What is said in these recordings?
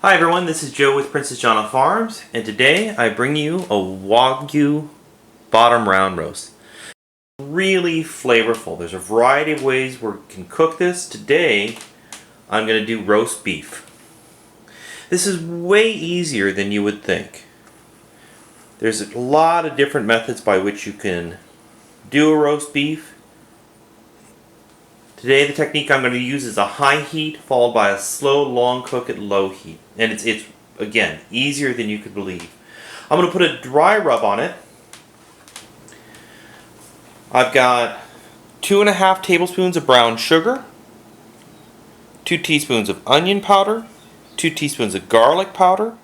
Hi everyone, this is Joe with Princess Jana Farms, and today I bring you a Wagyu bottom round roast. Really flavorful. There's a variety of ways we can cook this. Today I'm going to do roast beef. This is way easier than you would think. There's a lot of different methods by which you can do a roast beef. Today the technique I'm going to use is a high heat followed by a slow long cook at low heat. And it's again, easier than you could believe. I'm going to put a dry rub on it. I've got 2.5 tablespoons of brown sugar, 2 teaspoons of onion powder, 2 teaspoons of garlic powder,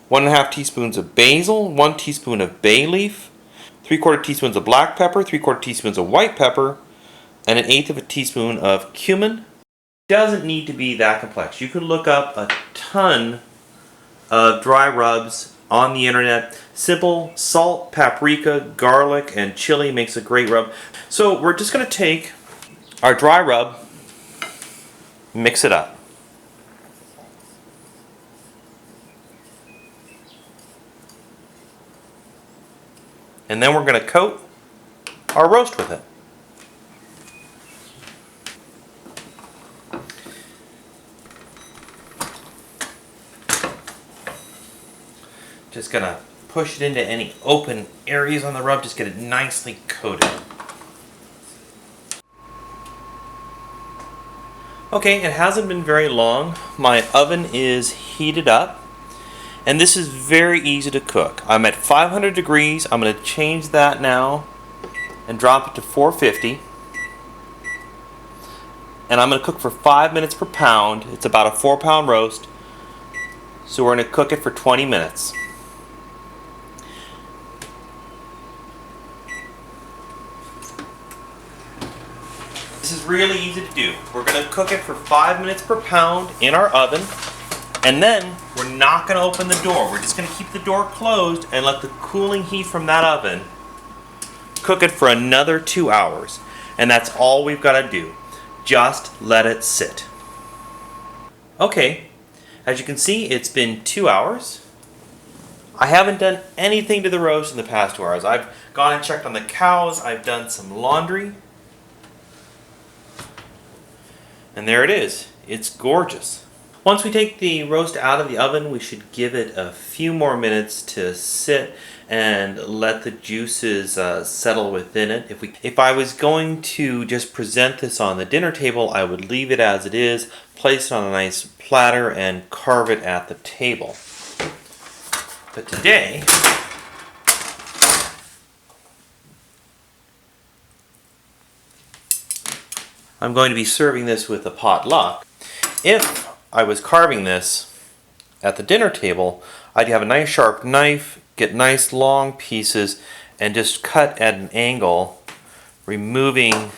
1.5 teaspoons of basil, 1 teaspoon of bay leaf, 3/4 teaspoons of black pepper, 3/4 teaspoons of white pepper, and 1/8 of a teaspoon of cumin. Doesn't need to be that complex. You can look up a ton of dry rubs on the internet. Simple salt, paprika, garlic, and chili makes a great rub. So we're just going to take our dry rub, mix it up. And then we're going to coat our roast with it. Just going to push it into any open areas on the rub, just get it nicely coated. Okay, it hasn't been very long. My oven is heated up, and this is very easy to cook. I'm at 500 degrees. I'm going to change that now and drop it to 450. And I'm going to cook for 5 minutes per pound. It's about a 4-pound roast, so we're going to cook it for 20 minutes. This is really easy to do. We're going to cook it for 5 minutes per pound in our oven, and then we're not going to open the door. We're just going to keep the door closed and let the cooling heat from that oven cook it for another 2 hours. And that's all we've got to do. Just let it sit. Okay, as you can see, it's been 2 hours. I haven't done anything to the roast in the past 2 hours. I've gone and checked on the cows. I've done some laundry. And there it is. It's gorgeous. Once we take the roast out of the oven, we should give it a few more minutes to sit and let the juices settle within it. If I was going to just present this on the dinner table, I would leave it as it is, place it on a nice platter, and carve it at the table. But today, I'm going to be serving this with a potluck. If I was carving this at the dinner table, I'd have a nice sharp knife, get nice long pieces, and just cut at an angle, removing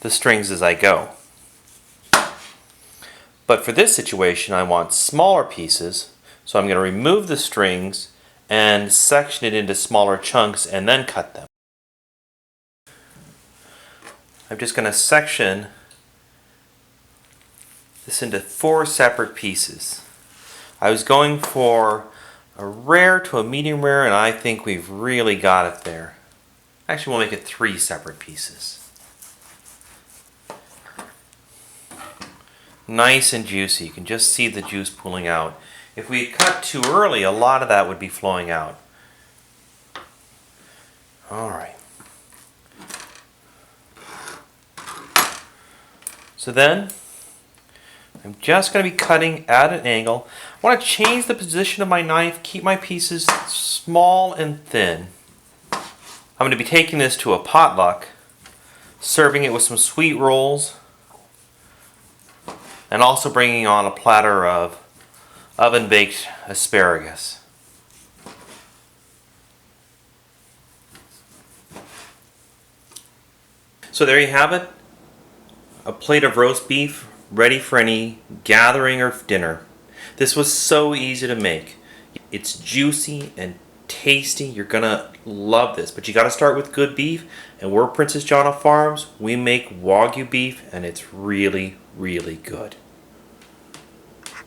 the strings as I go. But for this situation, I want smaller pieces, so I'm going to remove the strings and section it into smaller chunks and then cut them. I'm just going to section this into 4 separate pieces. I was going for a rare to a medium rare, and I think we've really got it there. Actually, we'll make it 3 separate pieces. Nice and juicy. You can just see the juice pooling out. If we cut too early, a lot of that would be flowing out. Alright. So then, I'm just going to be cutting at an angle. I want to change the position of my knife, keep my pieces small and thin. I'm going to be taking this to a potluck, serving it with some sweet rolls, and also bringing on a platter of oven-baked asparagus. So there you have it. A plate of roast beef ready for any gathering or dinner. This was so easy to make. It's juicy and tasty. You're gonna love this, but you gotta start with good beef, and we're Princess Jana Farms. We make Wagyu beef, and it's really, really good.